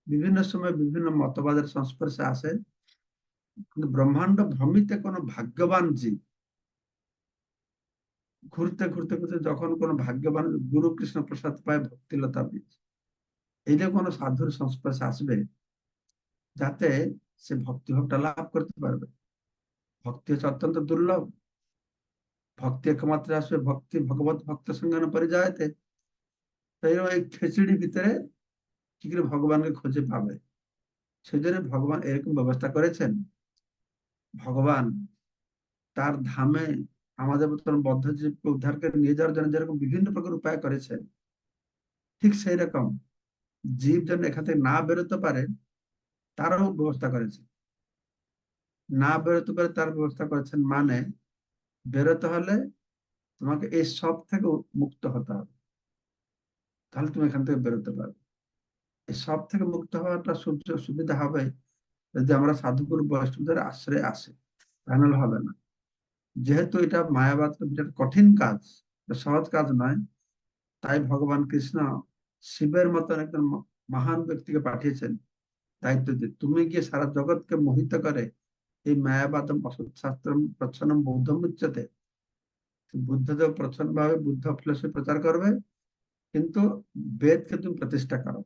বিভিন্ন সময় বিভিন্ন মতবাদের সংস্পর্শে আসে। কিন্তু ব্রহ্মাণ্ড ভ্রমিতে কোনো ভাগ্যবান জীব ঘুরতে ঘুরতে ঘুরতে যখন কোনো ভাগ্যবান গুরু কৃষ্ণ প্রসাদ পায়, ভক্তিলতা বীজ, এই যে কোনো সাধুর সংস্পর্শে আসবে, যাতে সে ভক্তিভাবটা লাভ করতে পারবে। ভক্তি হচ্ছে অত্যন্ত দুর্লভ। ভক্তি একমাত্র আসবে ভক্তি ভগবত ভক্ত সঙ্গে পরিযায়তে। তাই ওই খিচুড়ি ভিতরে কি করে ভগবানকে খুঁজে পাবে? সেই জন্য ভগবান এরকম ব্যবস্থা করেছেন। ভগবান তার ধামে আমাদের মতন বদ্ধ জীবকে উদ্ধার করে নিয়ে যাওয়ার জন্য যেরকম বিভিন্ন প্রকার উপায় করেছেন, ঠিক সেই রকম জীব যেন এখান থেকে না বেরোতে পারে তারও ব্যবস্থা করেছেন। না বেরোতে পারে তার ব্যবস্থা করেছেন মানে, বেরোতে হলে তোমাকে এই সব থেকে মুক্ত হতে হবে, তাহলে তুমি এখান থেকে বেরোতে পারবে। এই সব থেকে মুক্ত হওয়াটা সুযোগ সুবিধা হবে যদি আমরা সাধুগুরু বৈষ্ণবদের আশ্রয়ে আসে, তাহলে হবে না। যেহেতু এটা মায়াবাদ বিরাট কঠিন কাজ, এটা সহজ কাজ নয়, তাই ভগবান কৃষ্ণ শিবের মতন একজন মহান ব্যক্তিকে পাঠিয়েছেন দায়িত্ব দিয়ে, তুমি গিয়ে সারা জগৎকে মোহিত করে এই মায়াবাদম অসৎ শাস্ত্রম প্রচ্ছন্নম বৌদ্ধম উচ্চতে, বুদ্ধদেব প্রচ্ছন্ন ভাবে বুদ্ধ ফিলোসফি প্রচার করবে। কিন্তু বেদকে তুমি প্রতিষ্ঠা করো।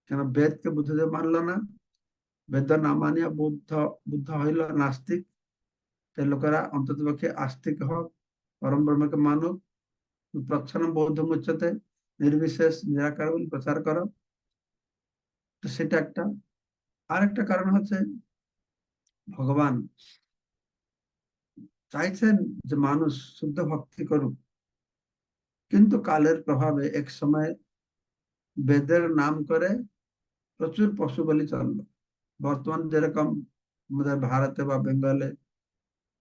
কেন বেদকে বুদ্ধদেব মানলো না? বেদ না মানিয়া বুদ্ধ বুদ্ধ হইল নাস্তিক। তাই লোকেরা অন্তত পক্ষে আস্তিক হোক, পরম ব্রহ্মকে মানুক, প্রচ্ছন্ন বৌদ্ধ মুচ্যতে, নির্বিশেষ নিরাকার বলে প্রচার করো। তো সেটা একটা। আরেকটা কারণ হচ্ছে ভগবান চাইছেন যে মানুষ শুদ্ধ ভক্তি করুক। কিন্তু কালের প্রভাবে এক সময় বেদের নাম করে প্রচুর পশু বলি চললো। বর্তমান যেরকম আমাদের ভারতে বা বেঙ্গলে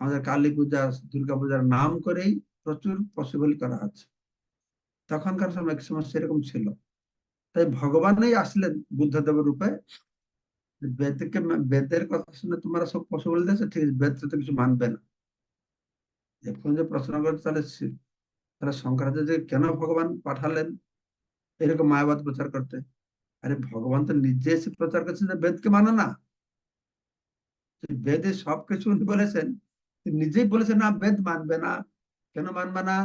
আমাদের কালী পূজা, দুর্গা পূজার নাম করেই প্রচুর পশু বলি করা হচ্ছে, তখনকার সময় এক সময় সেরকম ছিল। তাই ভগবানই আসলেন বুদ্ধদেবের রূপে। বেদকে, বেদের কথা শুনে তোমরা সব পশু বলি দিয়েছো, ঠিক আছে, বেদ তো কিছু মানবে না। এখন যে প্রশ্ন করছে তাহলে তাহলে শঙ্করাচার্য কেন ভগবান পাঠালেন এরকম মায়াবাদ প্রচার করতে? আরে ভগবান তো নিজে এসে প্রচার করছেন যে বেদকে মানে না। বেদে সবকিছু উনি বলেছেন, তিনি নিজেই বলেছেন না বেদ মানবে না। কেন মানবে না?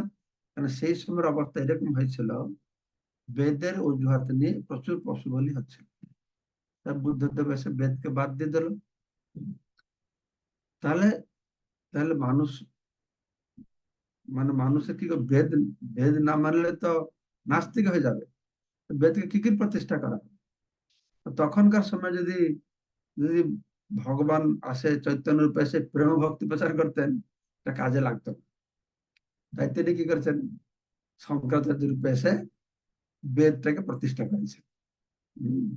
কারণ সেই সময়ের অবস্থা এরকম হয়েছিল, বেদের অজুহাত নিয়ে প্রচুর পশু বলি হচ্ছে। তার বুদ্ধদেব এসে বেদকে বাদ দিয়ে দিল। তাহলে তাহলে মানুষ মানে মানুষের কি করে বেদ, বেদ না মানলে তো নাস্তিক হয়ে যাবে। বেদকে কি কি প্রতিষ্ঠা করা হবে? তখনকার সময় যদি যদি ভগবান আসে চৈতন্য রূপে এসে প্রেম ভক্তি প্রচার করতেন, এটা কাজে লাগতো না। তাই তিনি কি করেছেন, শঙ্করাচার্য রূপে এসে বেদটাকে প্রতিষ্ঠা করেছেন। হম,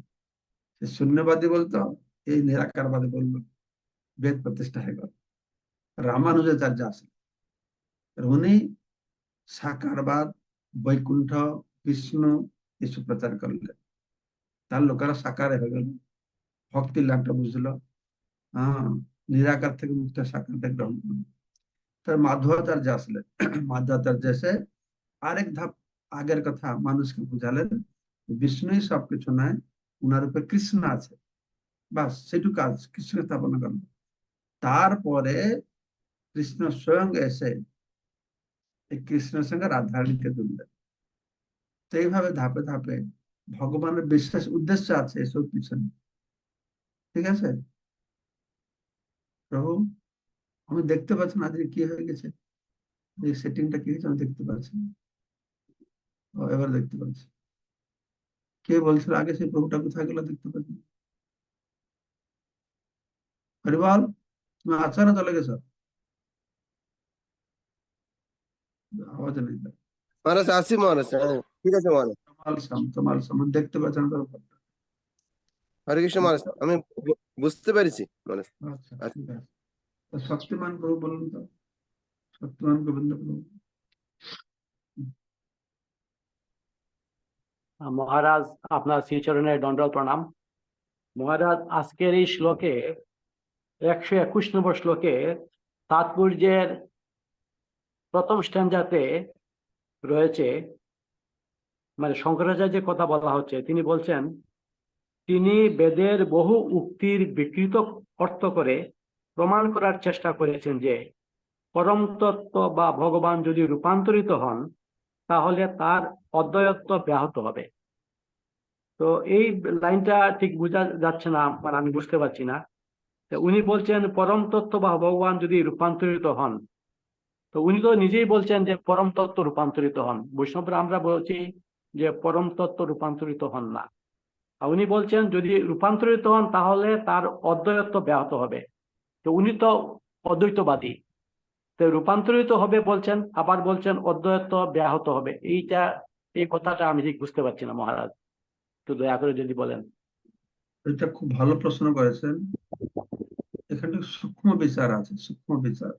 সে শূন্যবাদী বলতো, এই নিরাকারবাদী বললো, বেদ প্রতিষ্ঠা হয়ে গেল। রামানুজাচার্য আসেন, উনি সাকারবাদ, বৈকুণ্ঠ, বিষ্ণু এসব প্রচার করলেন। তার লোকেরা সাকারে হয়ে গেল, ভক্তির লাভটা বুঝলো। হ্যাঁ, নিরাকার থেকে মুক্ত সাকারটা গ্রহণ করলো। তার মাধবাচার্য আসলেন, মাধবাচার্য এসে আরেক ধাপ আগের কথা মানুষকে বুঝালেন, বিষ্ণুই সবকিছু নয়, উনার উপরে কৃষ্ণ আছে, বাস সেটু কাজ, কৃষ্ণ স্থাপনা করলো। তারপরে কৃষ্ণ স্বয়ং এসে এই কৃষ্ণের সঙ্গে রাধারানীকে তুললেন। তো এইভাবে ধাপে ধাপে ভগবানের বিশেষ উদ্দেশ্য আছে এসব পিছনে। ঠিক আছে প্রভু, আমি দেখতে পাচ্ছি না আজকে কি হয়ে গেছে, এই সেটিংটা কি হয়েছে আমি দেখতে পাচ্ছি না। ও, এবার দেখতে পাচ্ছি। কে বলছিল আগে সেই প্রভুটা কোথায় গেল দেখতে পাচ্ছি না। হরিবল, তুমি আছো না চলে গেছো? আওয়াজ নেই তো। মহারাজ আসি মহারাজ, হ্যাঁ ঠিক আছে মহারাজ। তোমার সামনে দেখতে পাচ্ছ না তো? হরে কৃষ্ণ মহারাজ, আমি বুঝতে পেরেছি মহারাজ। আচ্ছা আচ্ছা, ঠিক আছে। তো শক্তিমান প্রভু বলুন তো, শক্তিমান গোবিন্দ প্রভু। মহারাজ, আপনার শ্রীচরণে দণ্ডবত প্রণাম। মহারাজ, আজকের এই শ্লোকে 121 নম্বর শ্লোকে তাৎপর্যের প্রথম স্ট্যান্জাতে রয়েছে, মানে শঙ্করাচার্যের কথা বলা হচ্ছে। তিনি বলছেন, তিনি বেদের বহু উক্তির বিকৃত অর্থ করে প্রমাণ করার চেষ্টা করেছেন যে পরম তত্ত্ব বা ভগবান যদি রূপান্তরিত হন তাহলে তার অদ্বৈতত্ব ব্যাহত হবে। তো এই লাইনটা ঠিক বোঝা যাচ্ছে না, মানে আমি বুঝতে পারছি না। তো উনি বলছেন পরম তত্ত্ব বা ভগবান যদি রূপান্তরিত হন, তো উনি তো নিজেই বলছেন যে পরম তত্ত্ব রূপান্তরিত হন। বৈষ্ণবরা আমরা বলছি যে পরম তত্ত্ব রূপান্তরিত হন না। আর উনি বলছেন যদি রূপান্তরিত হন তাহলে তার অদ্বৈতত্ব ব্যাহত হবে। তো উনি তো অদ্বৈতবাদী, তো রূপান্তরিত হবে বলছেন, আবার বলছেন অদ্বৈতত্ব ব্যাহত হবে। এই কথাটা আমি ঠিক বুঝতে পারছি না মহারাজ, তো দয়া করে যদি বলেন। এটা খুব ভালো প্রশ্ন করেছেন। এখানে সূক্ষ্ম বিচার আছে, সূক্ষ্ম বিচার।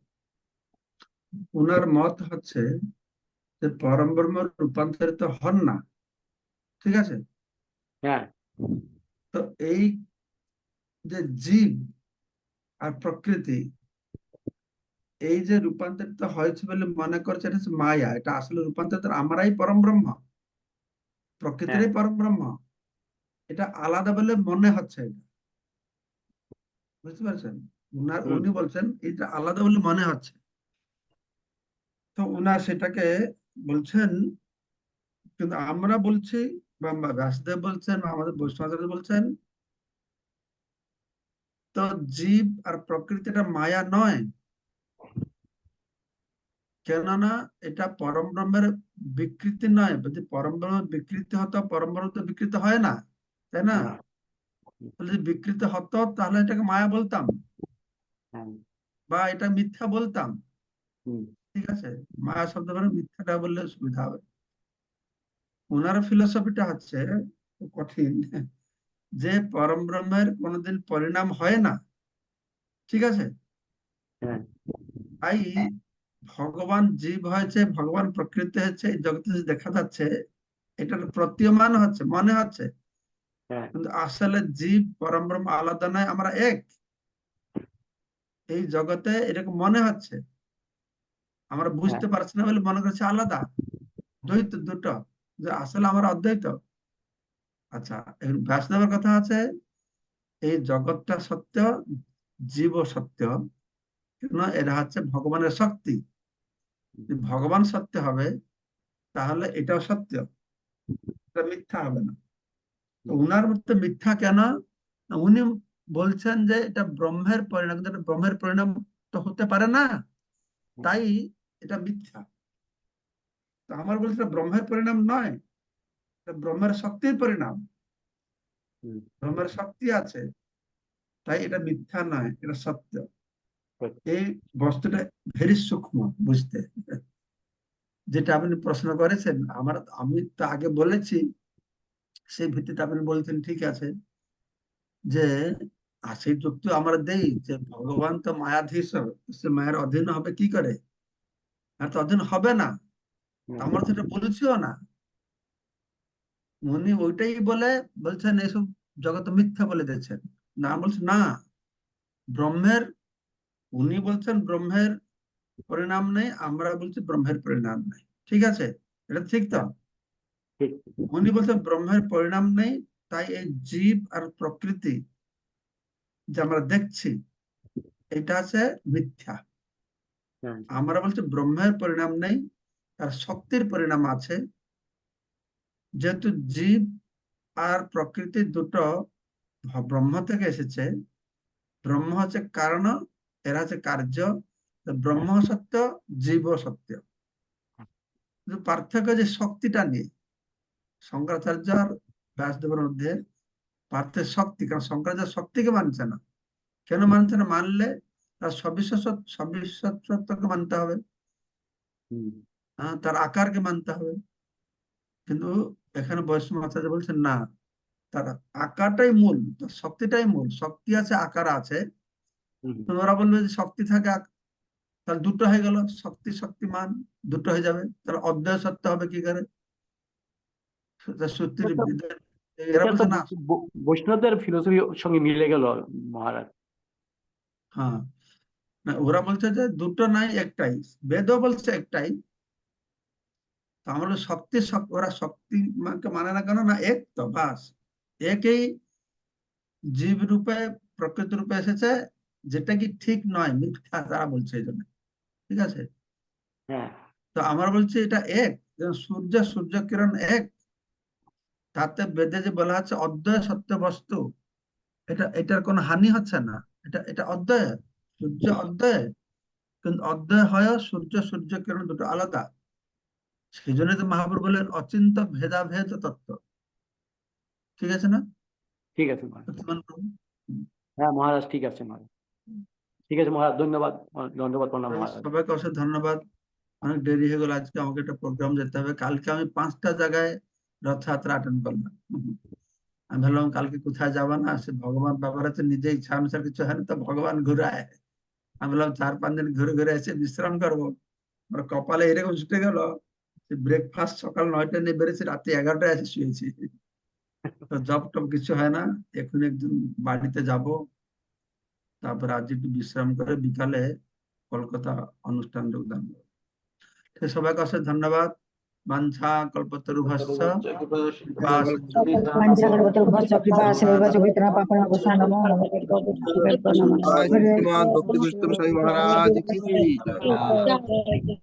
উনার মত হচ্ছে যে পরম ব্রহ্ম রূপান্তরিত হন না। ঠিক আছে। হ্যাঁ তো এই যে জীব আর প্রকৃতি, এই যে রূপান্তরিত হয়েছে বলে মনে করছে, এটা হচ্ছে মায়া। এটা আসলে রূপান্তরিত আমরাই পরম ব্রহ্ম, হ্যাঁ। প্রকৃতিরই পরম ব্রহ্ম। এটা আলাদা বলে মনে হচ্ছে, এটা বুঝতে পারছেন? হুম। উনি বলছেন এটা আলাদা বলে মনে হচ্ছে। তো উনার সেটাকে বলছেন, কিন্তু আমরা বলছি বা ব্যাসদেব বলছেন বা আমাদের বৈষ্ণব বলছেন, তো জীব আর প্রকৃতিটা মায়া নয়। কেননা এটা পরম ব্রহ্মের বিকৃতি নয়। যদি পরম ব্রহ্মের বিকৃতি হতো, পরম ব্রহ্ম তো বিকৃত হয় না, তাই না? না। তাহলে যদি বিকৃত হতো তাহলে এটাকে মায়া বলতাম হ্যাঁ। বা এটা মিথ্যা বলতাম। হুম। ঠিক আছে, মায়া শব্দ মানে মিথ্যাটা বললে সুবিধা হবে। ওনার ফিলোসফিটা হচ্ছে খুব কঠিন, যে পরম ব্রহ্মের কোনোদিন পরিণাম হয় না। ঠিক আছে। হ্যাঁ। তাই ভগবান জীব হয়েছে, ভগবান প্রকৃতি হচ্ছে, এই জগতে যে দেখা যাচ্ছে এটা প্রতীয়মান হচ্ছে, মনে হচ্ছে, হ্যাঁ। কিন্তু আসলে জীব পরম ব্রহ্ম আলাদা নয়, আমরা এক। এই জগতে এরকম মনে হচ্ছে, আমরা হ্যাঁ। বুঝতে পারছি না বলে মনে করছি আলাদা, দ্বৈত দুটো, যে আসলে আমরা অদ্বৈত। আচ্ছা, এখন বৈষ্ণবের কথা আছে, এই জগৎটা সত্য, জীব সত্য। কেন? এরা হচ্ছে ভগবানের শক্তি। যদি ভগবান সত্য হবে তাহলে এটাও সত্য। এটা মিথ্যা হবে না। তো উনার মতে মিথ্যা কেন? না, উনি বলছেন যে এটা ব্রহ্মের পরিণাম, কিন্তু এটা ব্রহ্মের পরিণাম তো হতে পারে না, তাই এটা মিথ্যা। তো আমার বলছে এটা ব্রহ্মের পরিণাম নয়, এটা ব্রহ্মের শক্তির পরিণাম। হুম, ব্রহ্মের শক্তি আছে, তাই এটা মিথ্যা নয়, এটা সত্য। right. এই বস্তুটা ভেরি সূক্ষ্ম বুঝতে। যেটা আপনি প্রশ্ন করেছেন, আমি তো আগে বলেছি, সেই ভিত্তিতে আপনি বলছেন ঠিক আছে, যে সেই যুক্তি আমরা দেই যে ভগবান তো মায়াধীশ, সে মায়ের অধীন হবে কি করে? আর তো অধীন হবে না, হুম, আমরা তো এটা বলছিও না। উনি ওইটাই বলে বলছেন এসব জগৎ মিথ্যা বলে দিয়েছেন। না, বলছে না, ব্রহ্মের, উনি বলছেন ব্রহ্মের পরিণাম নেই, আমরা বলছি ব্রহ্মের পরিণাম নেই। ঠিক আছে, এটা ঠিক তো? ঠিক। উনি বলছেন ব্রহ্মের পরিণাম নেই, তাই এই জীব আর প্রকৃতি যে আমরা দেখছি এটা আছে মিথ্যা। হুম, আমরা বলছি ব্রহ্মের পরিণাম নেই, তার শক্তির পরিণাম আছে। যেহেতু জীব আর প্রকৃতি দুটো ব্রহ্ম থেকে এসেছে, ব্রহ্ম হচ্ছে কারণ, এরা হচ্ছে কার্য। তো ব্রহ্ম সত্য, জীব সত্য, কিন্তু পার্থক্য যে শক্তিটা নিয়ে। শঙ্করাচার্য আর ব্যাসদেবের মধ্যে পার্থক্য শক্তি, কারণ শঙ্করাচার্য শক্তিকে মানছে না। কেন মানছে না? মানলে তার সবিশেষত্বকে মানতে হবে, হুম, তার আকারকে মানতে হবে। কিন্তু এখানে বৈষ্ণব আচার্য বলছেন না, তার আকারটাই মূল, তার শক্তিটাই মূল। শক্তি আছে, আকার আছে। হুম, তো ওরা বলবে যে শক্তি থাকে, তাহলে দুটো হয়ে গেল, শক্তি শক্তিমান দুটো হয়ে যাবে, তাহলে অদ্বয় সত্য হবে কি করে? সত্যির এটা তো এরা এটা তো বলছে না। বৈষ্ণবদের ফিলোসফির সঙ্গে মিলে গেল মহারাজ। হ্যাঁ, না, ওরা বলছে যে দুটো নাই, একটাই। বেদও বলছে একটাই। তো আমরা ওরা শক্তি মানে না কেন? না এক তো বাস, একই জীব রূপে প্রকৃতি রূপে এসেছে, যেটা কি ঠিক নয়, মিথ্যা তারা বলছে এই জন্য। ঠিক আছে, হ্যাঁ, তো আমরা বলছি এটা এক। যেমন সূর্য কিরণ এক, তাতে বেদে যে বলা হচ্ছে অদ্বয় সত্য বস্তু, এটার কোনো হানি হচ্ছে না। এটা অদ্বয়, সূর্য অদ্বয়, কিন্তু অদ্বয় হয় সূর্য কিরণ দুটো আলাদা। সেই জন্য তো মহাপুরু বলেন অচিন্ত ভেদাভেদ তত্ত্ব। ঠিক আছে না? ঠিক আছে মহারাজ। প্রতিমান করুন। হুম। হ্যাঁ মহারাজ, ঠিক আছে মহারাজ। ঠিক আছে মহারাজ, ধন্যবাদ। ধন্যবাদ, প্রণাম মহারাজ। সবাইকে অশেষ ধন্যবাদ। অনেক দেরি হয়ে গেল, আজকে আমাকে একটা প্রোগ্রাম যেতে হবে। কালকে আমি 5টা জায়গায় রথযাত্রা অ্যাটেন্ড করলাম। আমি ভাবলাম কালকে কোথায় যাবো না, সে ভগবান ব্যাপারে তো নিজে ইচ্ছা অনুসার কিছু হয় না, তো ভগবান ঘুরায়। আমি বললাম 4-5 দিন ঘুরে ঘুরে এসে বিশ্রাম করবো। আমার কপালে এরকম ছুটে গেল, ব্রেকফাস্ট সকাল 9টায় নিয়ে বেড়েছি, রাতে 11টায় এসে শুয়েছি। তো জব টব কিছু হয় না। এখন একদিন বাড়িতে যাব, তারপর আজ একটু বিশ্রাম করে বিকালে কলকাতা অনুষ্ঠান যোগদান করবো। তো সবাইকে অশেষ ধন্যবাদ। বাঞ্ছা কল্পতরুভ্যশ্চ কৃপা श्रीमद् भक्ति विष्णु स्वामी महाराज की जय।